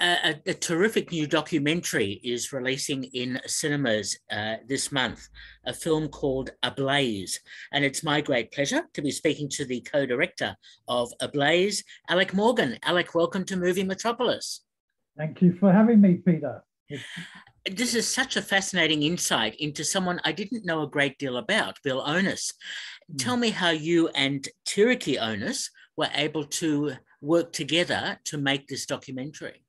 A terrific new documentary is releasing in cinemas this month, a film called Ablaze. And it's my great pleasure to be speaking to the co-director of Ablaze, Alec Morgan. Alec, welcome to Movie Metropolis. Thank you for having me, Peter. This is such a fascinating insight into someone I didn't know a great deal about, Bill Onus. Tell me how you and Tiriki Onus were able to work together to make this documentary.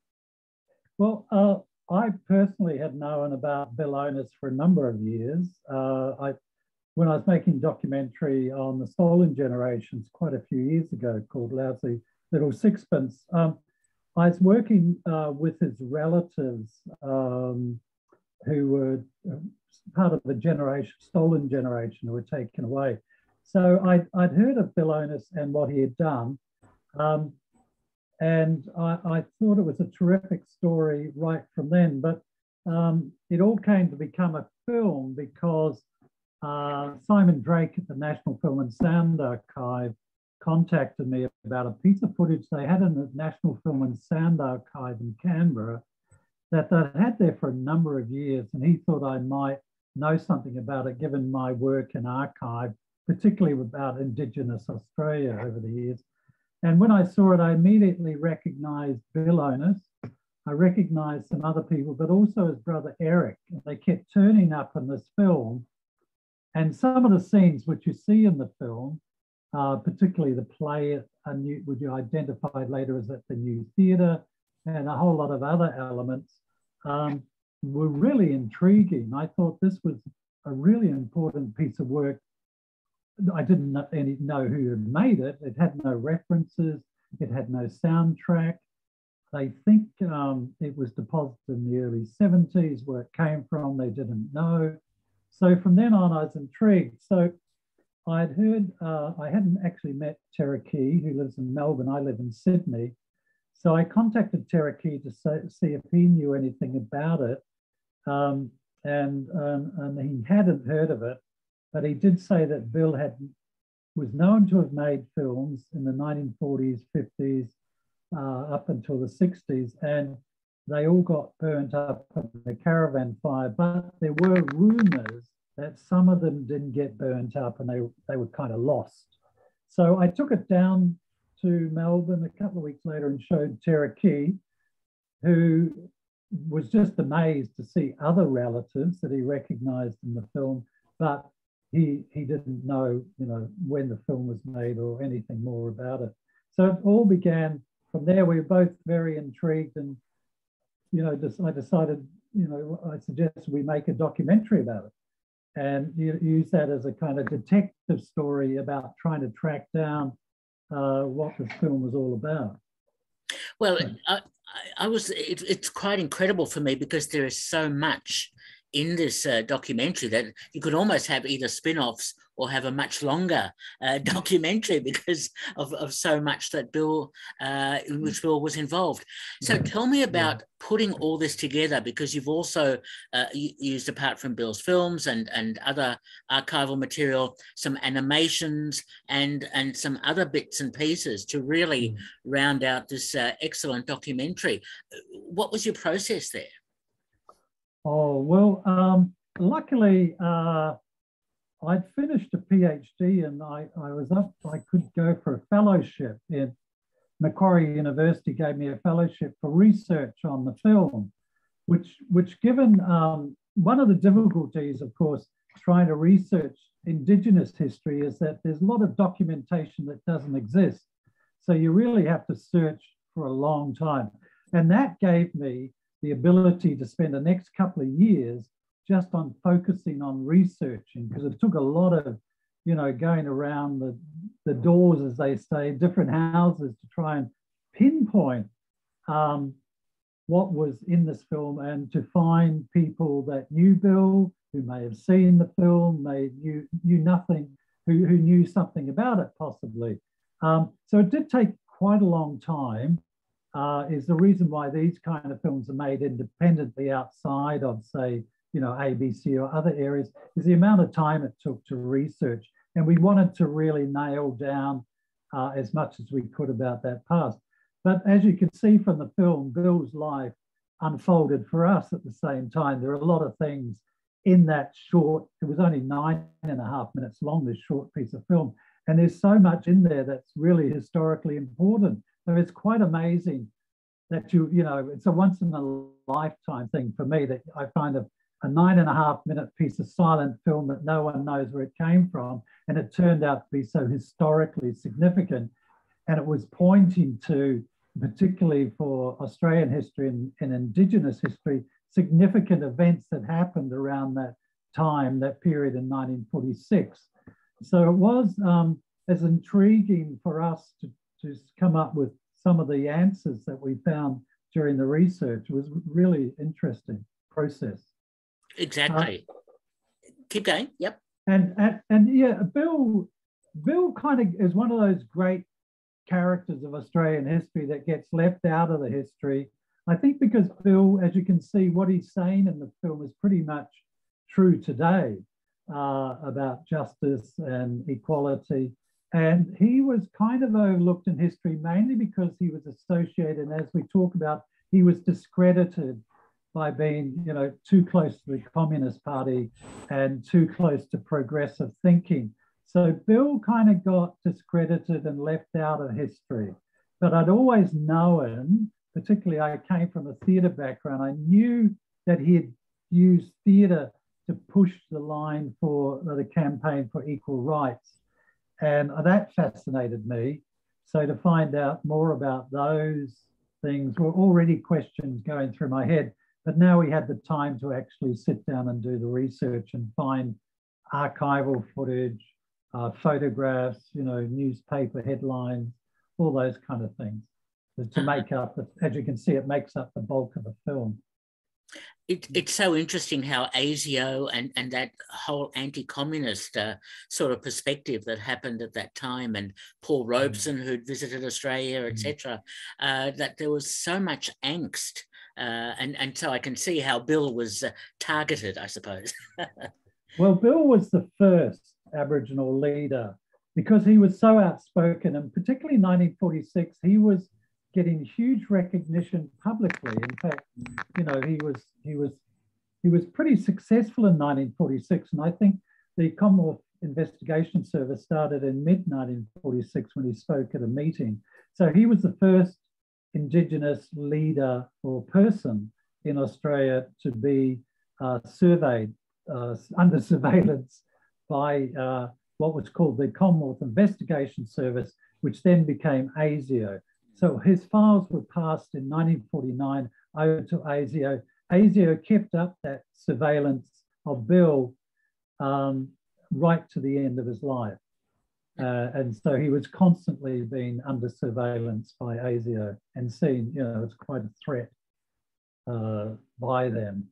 Well, I personally had known about Bill Onus for a number of years. When I was making a documentary on the stolen generations quite a few years ago called Lousy Little Sixpence, I was working with his relatives who were part of the stolen generation who were taken away. So I'd heard of Bill Onus and what he had done. And I thought it was a terrific story right from then, but it all came to become a film because Simon Drake at the National Film and Sound Archive contacted me about a piece of footage they had in the National Film and Sound Archive in Canberra that they'd had there for a number of years, and he thought I might know something about it given my work in archive, particularly about Indigenous Australia over the years. And when I saw it, I immediately recognized Bill Onus. I recognized some other people, but also his brother Eric. They kept turning up in this film. And some of the scenes which you see in the film, particularly the play, which you identified later as at the New Theatre, and a whole lot of other elements, were really intriguing. I thought this was a really important piece of work. I didn't know who had made it. It had no references. It had no soundtrack. They think it was deposited in the early 70s. Where it came from, they didn't know. So from then on, I was intrigued. So I'd heard, I hadn't actually met Tiriki, who lives in Melbourne. I live in Sydney. So I contacted Tiriki to see if he knew anything about it. And he hadn't heard of it. But he did say that Bill was known to have made films in the 1940s, 50s, up until the 60s, and they all got burnt up in the caravan fire. But there were rumours that some of them didn't get burnt up and they were kind of lost. So I took it down to Melbourne a couple of weeks later and showed Tiriki, who was just amazed to see other relatives that he recognised in the film, but he didn't know, when the film was made or anything more about it. So it all began from there. We were both very intrigued, and I decided, I suggested we make a documentary about it, and use that as a kind of detective story about trying to track down what this film was all about. Well, it's quite incredible for me because there is so much in this documentary that you could almost have either spin-offs or have a much longer documentary because of so much that in which Bill was involved. So tell me about putting all this together, because you've also used, apart from Bill's films and other archival material, some animations and some other bits and pieces to really round out this excellent documentary. What was your process there? Oh, well, luckily, I'd finished a PhD and I could go for a fellowship in Macquarie University, gave me a fellowship for research on the film, which given one of the difficulties, of course, trying to research Indigenous history is that there's a lot of documentation that doesn't exist. So you really have to search for a long time. And that gave me the ability to spend the next couple of years just on focusing on researching, because it took a lot of, going around the doors, as they say, different houses to try and pinpoint what was in this film, and to find people that knew Bill, who may have seen the film, knew nothing, who knew something about it possibly. So it did take quite a long time. Is the reason why these kind of films are made independently outside of, say, ABC or other areas, is the amount of time it took to research. And we wanted to really nail down as much as we could about that past. But as you can see from the film, Bill's life unfolded for us at the same time. There are a lot of things in that short, it was only 9.5 minutes long, this short piece of film. And there's so much in there that's really historically important. So it's quite amazing that you know, it's a once in a lifetime thing for me that I find a 9.5 minute piece of silent film that no one knows where it came from. And it turned out to be so historically significant. And it was pointing to, particularly for Australian history and indigenous history, significant events that happened around that time, that period in 1946. So it was as intriguing for us to come up with some of the answers that we found during the research. It was really interesting process. Exactly. Keep going. Yep. And yeah, Bill kind of is one of those great characters of Australian history that gets left out of the history. I think because Bill, as you can see, what he's saying in the film is pretty much true today about justice and equality. And he was kind of overlooked in history mainly because he was associated, and as we talk about, he was discredited by being, you know, too close to the Communist Party and too close to progressive thinking. So Bill kind of got discredited and left out of history. But I'd always known, particularly I came from a theatre background, I knew that he had used theatre to push the line for the campaign for equal rights. And that fascinated me. So to find out more about those things were already questions going through my head, but now we had the time to actually sit down and do the research and find archival footage, photographs, you know, newspaper headlines, all those kind of things to make up, as you can see, it makes up the bulk of the film. It's so interesting how ASIO and that whole anti-communist sort of perspective that happened at that time, and Paul Robeson, who'd visited Australia, etc., that there was so much angst. And so I can see how Bill was targeted, I suppose. Well, Bill was the first Aboriginal leader because he was so outspoken, and particularly in 1946, he was getting huge recognition publicly. In fact, you know, he was pretty successful in 1946, and I think the Commonwealth Investigation Service started in mid-1946 when he spoke at a meeting. So he was the first Indigenous leader or person in Australia to be surveyed under surveillance by what was called the Commonwealth Investigation Service, which then became ASIO. So his files were passed in 1949 over to ASIO. ASIO kept up that surveillance of Bill right to the end of his life. And so he was constantly being under surveillance by ASIO and seen, you know, as quite a threat by them.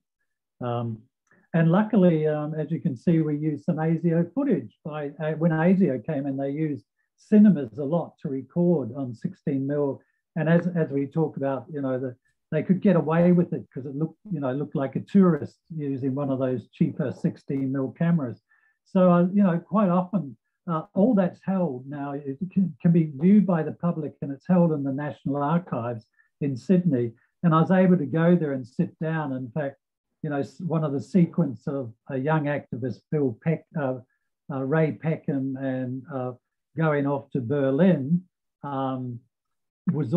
And luckily, as you can see, we used some ASIO footage. When ASIO came in, they used cinemas a lot to record on 16mm. And as we talk about, you know, they could get away with it because it looked like a tourist using one of those cheaper 16mm cameras. So, you know, quite often, all that's held now, it can be viewed by the public, and it's held in the National Archives in Sydney. And I was able to go there and sit down. In fact, you know, one of the sequence of a young activist, Ray Peckham, and going off to Berlin was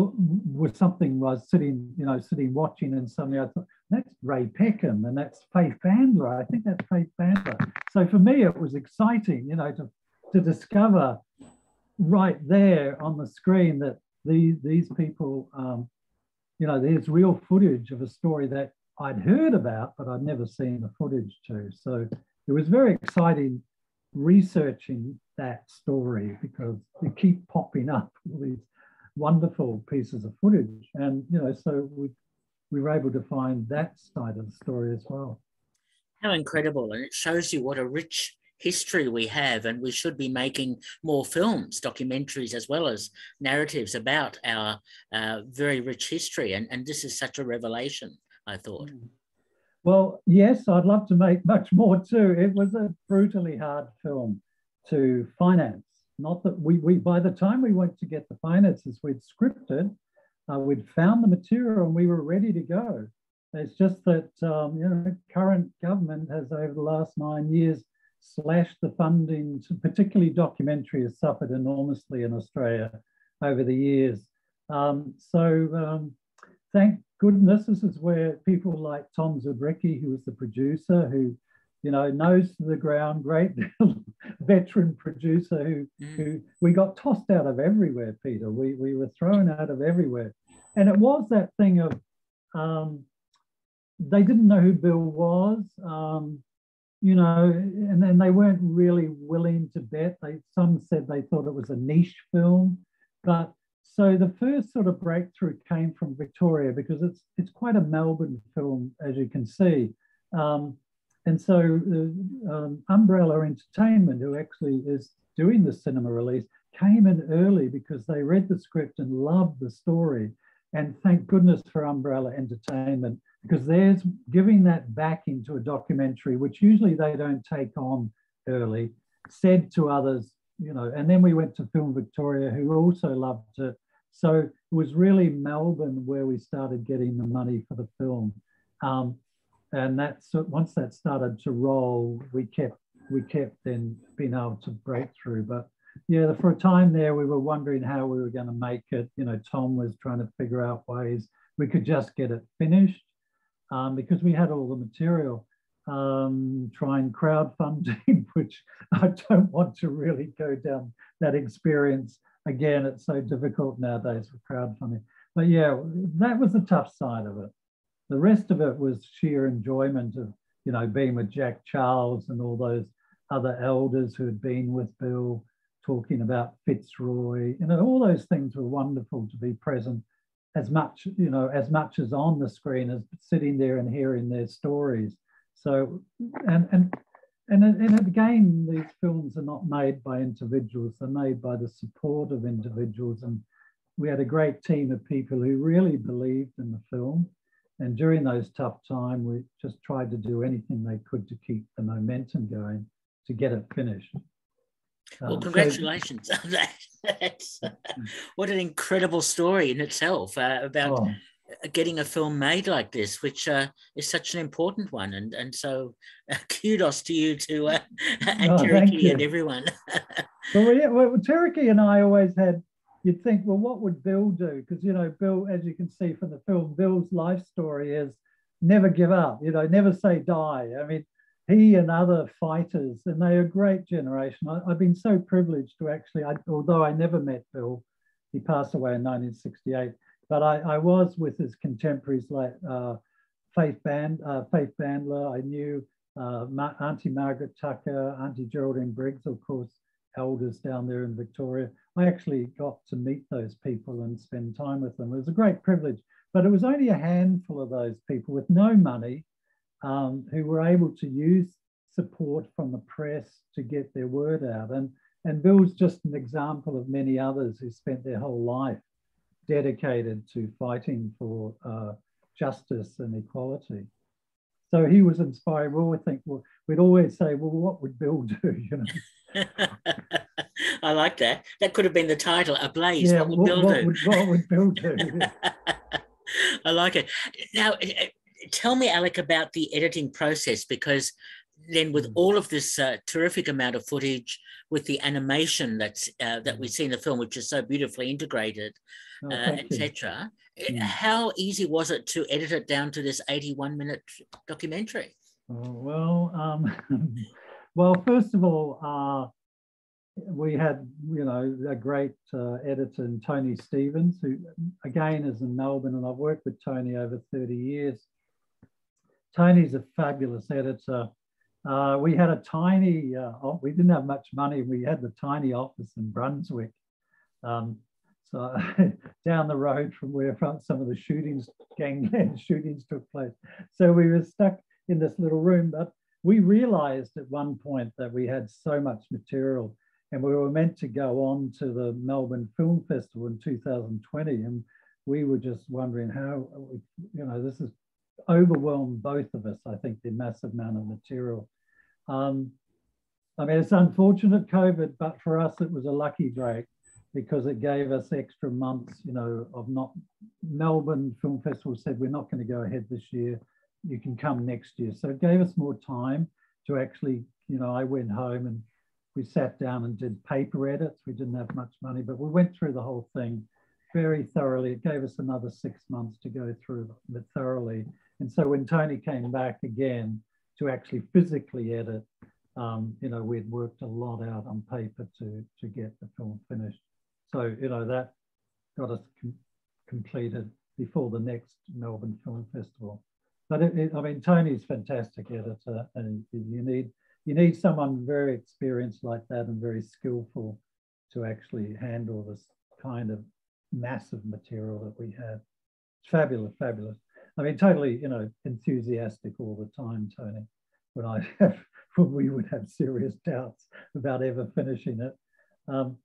something I was sitting watching, and suddenly I thought, that's Ray Peckham and that's Faith Bandler. I think that's Faith Bandler. So for me, it was exciting, you know, to discover right there on the screen that these people, you know, there's real footage of a story that I'd heard about, but I'd never seen the footage to. So it was very exciting researching that story because they keep popping up, all these wonderful pieces of footage. And, you know, so we were able to find that side of the story as well. How incredible. And it shows you what a rich history we have, and we should be making more films, documentaries, as well as narratives about our very rich history. And this is such a revelation, I thought. Well, yes, I'd love to make much more too. It was a brutally hard film to finance. Not that we by the time we went to get the finances, we'd scripted, we'd found the material and we were ready to go. It's just that current government has over the last 9 years slashed the funding, particularly documentary has suffered enormously in Australia over the years. Thank goodness this is where people like Tom Zabricki, who was the producer, who nose to the ground, great veteran producer who we got tossed out of everywhere, Peter. We were thrown out of everywhere. And it was that thing of they didn't know who Bill was, and then they weren't really willing to bet. Some said they thought it was a niche film. But so the first sort of breakthrough came from Victoria because it's quite a Melbourne film, as you can see. And so Umbrella Entertainment, who actually is doing the cinema release, came in early because they read the script and loved the story. And thank goodness for Umbrella Entertainment, because there's giving that back into a documentary, which usually they don't take on early, said to others, and then we went to Film Victoria, who also loved it. So it was really Melbourne where we started getting the money for the film. And once that started to roll, we kept then being able to break through. But yeah, for a time there, we were wondering how we were going to make it. Tom was trying to figure out ways we could just get it finished because we had all the material. Trying crowdfunding, which I don't want to really go down that experience again. It's so difficult nowadays with crowdfunding. But yeah, that was the tough side of it. The rest of it was sheer enjoyment of, being with Jack Charles and all those other elders who had been with Bill, talking about Fitzroy. All those things were wonderful to be present as much as on the screen as sitting there and hearing their stories. So, and again, these films are not made by individuals, they're made by the support of individuals. And we had a great team of people who really believed in the film. And during those tough times, we just tried to do anything they could to keep the momentum going, to get it finished. Well, congratulations on that. What an incredible story in itself about getting a film made like this, which is such an important one. And so kudos to you and Tiriki and everyone. Well, Tiriki and I always had, you'd think, well, what would Bill do? Because, Bill, as you can see from the film, Bill's life story is never give up, never say die. I mean, he and other fighters, and they're a great generation. I've been so privileged to actually, although I never met Bill, he passed away in 1968, but I was with his contemporaries like Faith Bandler. I knew Auntie Margaret Tucker, Auntie Geraldine Briggs, of course, elders down there in Victoria. I actually got to meet those people and spend time with them. It was a great privilege, but it was only a handful of those people with no money who were able to use support from the press to get their word out. And Bill's just an example of many others who spent their whole life dedicated to fighting for justice and equality. So he was inspiring. We'd always say, well, what would Bill do? I like that. That could have been the title, Ablaze. Yeah, what would Bill do? What would Bill do? I like it. Now, tell me, Alec, about the editing process, because then with all of this terrific amount of footage, with the animation that we see in the film, which is so beautifully integrated, etc., how easy was it to edit it down to this 81-minute documentary? Well, first of all, we had, a great editor, Tony Stevens, who again is in Melbourne, and I've worked with Tony over 30 years. Tony's a fabulous editor. We had a tiny, we didn't have much money. We had the tiny office in Brunswick. So down the road from where some of the gangland shootings took place. So we were stuck in this little room, but we realized at one point that we had so much material, and we were meant to go on to the Melbourne Film Festival in 2020. And we were just wondering how, this has overwhelmed both of us, I think, the massive amount of material. I mean, it's unfortunate, COVID, but for us, it was a lucky break. because it gave us extra months, you know, of not, Melbourne Film Festival said, we're not going to go ahead this year, you can come next year. So it gave us more time to actually, you know, I went home and we sat down and did paper edits. We didn't have much money, but we went through the whole thing very thoroughly. It gave us another 6 months to go through it thoroughly. And so when Tony came back again to actually physically edit, you know, we'd worked a lot out on paper to get the film finished. So, you know, that got us completed before the next Melbourne Film Festival. But I mean, Tony's a fantastic editor, and you need someone very experienced like that and very skillful to actually handle this kind of massive material that we had. It's fabulous, fabulous. I mean, totally, you know, enthusiastic all the time, Tony. When we would have serious doubts about ever finishing it.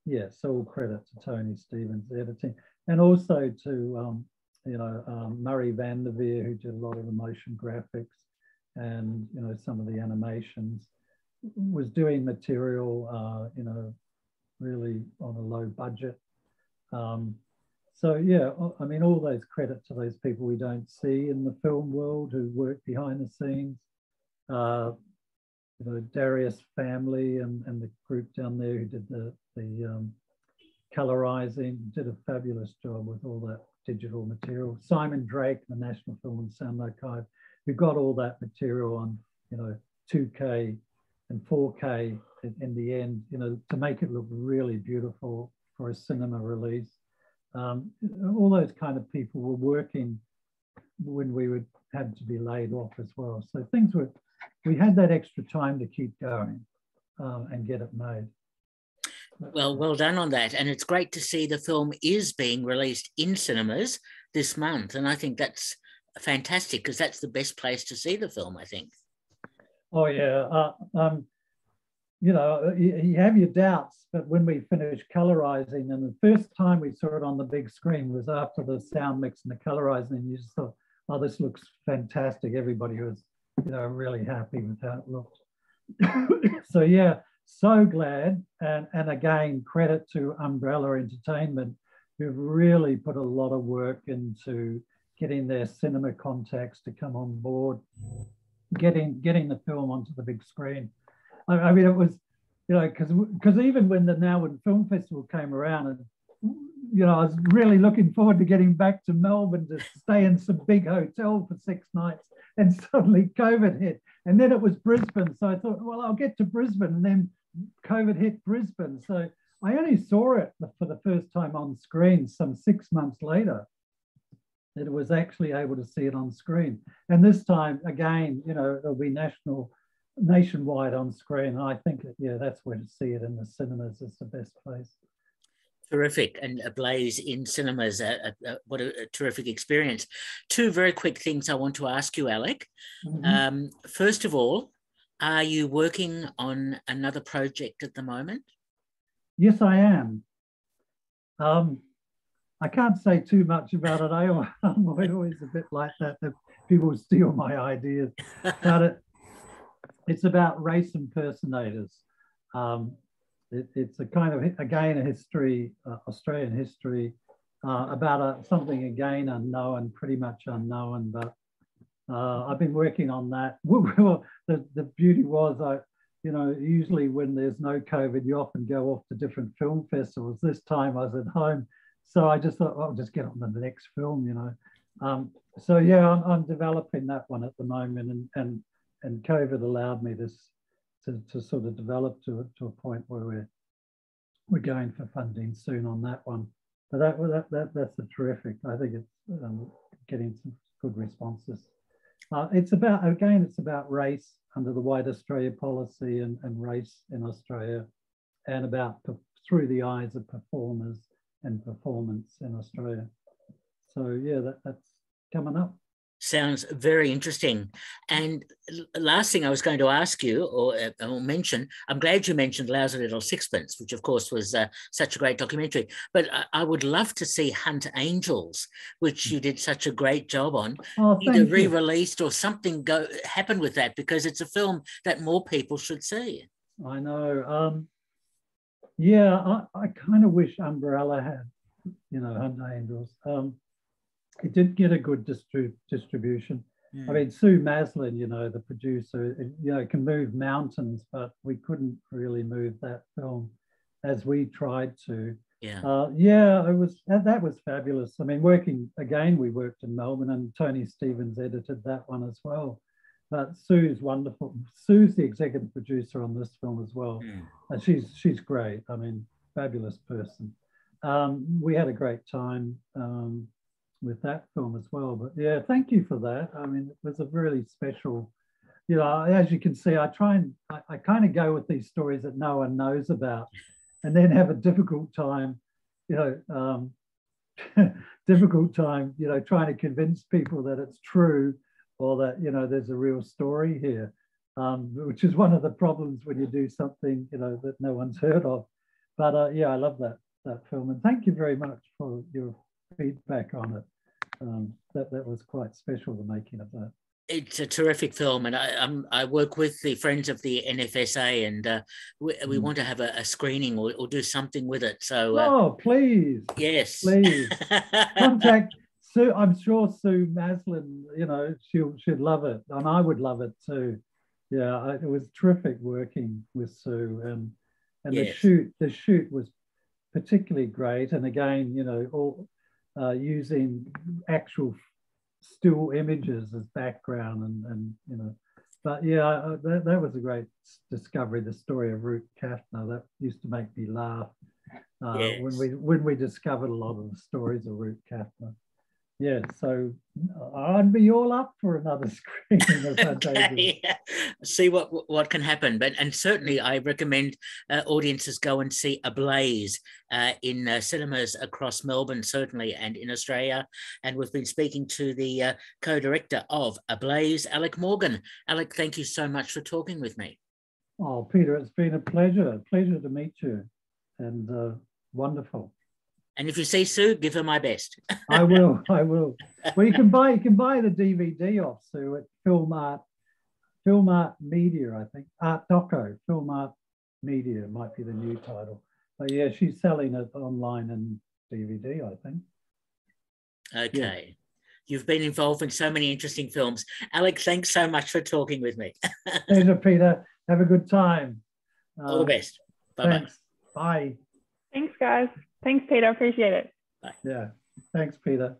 Yeah, so all credit to Tony Stevens' editing, and also to you know, Murray van der Veer, who did a lot of the motion graphics and, you know, some of the animations, was doing material, you know, really on a low budget. So yeah, I mean, all those credit to those people we don't see in the film world who work behind the scenes. You know, Darius family and the group down there who did the colorizing, did a fabulous job with all that digital material. Simon Drake, the National Film and Sound Archive, who got all that material on, you know, 2K and 4K in the end, you know, to make it look really beautiful for a cinema release. All those kind of people were working when we would have to be laid off as well. So things were, we had that extra time to keep going and get it made. Well, well done on that. And it's great to see the film is being released in cinemas this month. And I think that's fantastic because that's the best place to see the film, I think. Oh, yeah. You know, you have your doubts, but when we finished colorizing, and the first time we saw it on the big screen was after the sound mix and the colorizing, and you just thought, oh, this looks fantastic. Everybody was, you know, really happy with how it looked. So, yeah, so glad. And again, credit to Umbrella Entertainment, who've really put a lot of work into getting their cinema contacts to come on board, getting the film onto the big screen. I mean, it was, you know, because even when the Melbourne Film Festival came around, and, you know, I was really looking forward to getting back to Melbourne to stay in some big hotel for 6 nights, and suddenly COVID hit. And then it was Brisbane. So I thought, well, I'll get to Brisbane, and then COVID hit Brisbane. So I only saw it for the first time on screen some 6 months later, that it was actually able to see it on screen. And this time, again, you know, it'll be nationwide on screen. And I think that, yeah, that's where to see it in the cinemas is the best place. Terrific. And Ablaze in cinemas, what a terrific experience. 2 very quick things I want to ask you, Alec. Mm-hmm. First of all, are you working on another project at the moment? Yes, I am. I can't say too much about it. I'm always a bit like that people steal my ideas. But it's about race impersonators. It's a kind of, again, a history, Australian history, about something, again, unknown, pretty much unknown, but I've been working on that. Well, the beauty was, you know, usually when there's no COVID, you often go off to different film festivals. This time I was at home, so I just thought, well, I'll just get on to the next film, you know. So yeah, I'm developing that one at the moment, and COVID allowed me to sort of develop to a point where we're going for funding soon on that one. But that's a terrific. I think it's getting some good responses. It's about race under the White Australia policy and race in Australia, and about through the eyes of performers and performance in Australia. So yeah, that's coming up. Sounds very interesting. And last thing I was going to ask you or mention, I'm glad you mentioned Lousy Little Sixpence, which of course was such a great documentary, but I would love to see Hunt Angels, which you did such a great job on, either re-released or something happen with that, because it's a film that more people should see. I know. Yeah, I kind of wish Umbrella had, you know, Hunt Angels. It did get a good distribution. I mean, Sue Maslin, you know, the producer, you know, can move mountains, but we couldn't really move that film as we tried to. Yeah, it was, that was fabulous. I mean, we worked in Melbourne, and Tony Stevens edited that one as well. But Sue's wonderful. Sue's the executive producer on this film as well. And she's great. I mean, fabulous person. We had a great time with that film as well. But yeah, thank you for that. I mean, it was a really special, you know, as you can see, I kind of go with these stories that no one knows about, and then have a difficult time, you know, you know, trying to convince people that it's true, or that, you know, there's a real story here, which is one of the problems when you do something, you know, that no one's heard of. But yeah, I love that film, and thank you very much for your feedback on it. That was quite special, the making of that. It's a terrific film, and I work with the Friends of the NFSA, and we want to have a screening or do something with it. So, please, yes, please contact Sue. I'm sure Sue Maslin, you know, she'd love it, and I would love it too. Yeah, it was terrific working with Sue, and yes. the shoot was particularly great, and again, you know, all using actual still images as background, and you know, but yeah, that was a great discovery. The story of Ruth Kaffner, that used to make me laugh yes. when we discovered a lot of the stories of Ruth Kaffner. Yeah, so I'd be all up for another screening of okay. See what can happen. And certainly I recommend audiences go and see Ablaze in cinemas across Melbourne, certainly, and in Australia. And we've been speaking to the co-director of Ablaze, Alec Morgan. Alec, thank you so much for talking with me. Oh, Peter, it's been a pleasure to meet you, and wonderful. And if you see Sue, give her my best. I will. Well, you can buy the DVD off Sue at Film Art Media, I think. Art Doco, Film Art Media might be the new title. But yeah, she's selling it online and DVD, I think. Okay. Yeah. You've been involved in so many interesting films. Alec, thanks so much for talking with me. Pleasure, Peter. Have a good time. All the best. Bye-bye. Thanks. Bye. Thanks, guys. Thanks, Peter. Appreciate it. Bye. Yeah. Thanks, Peter.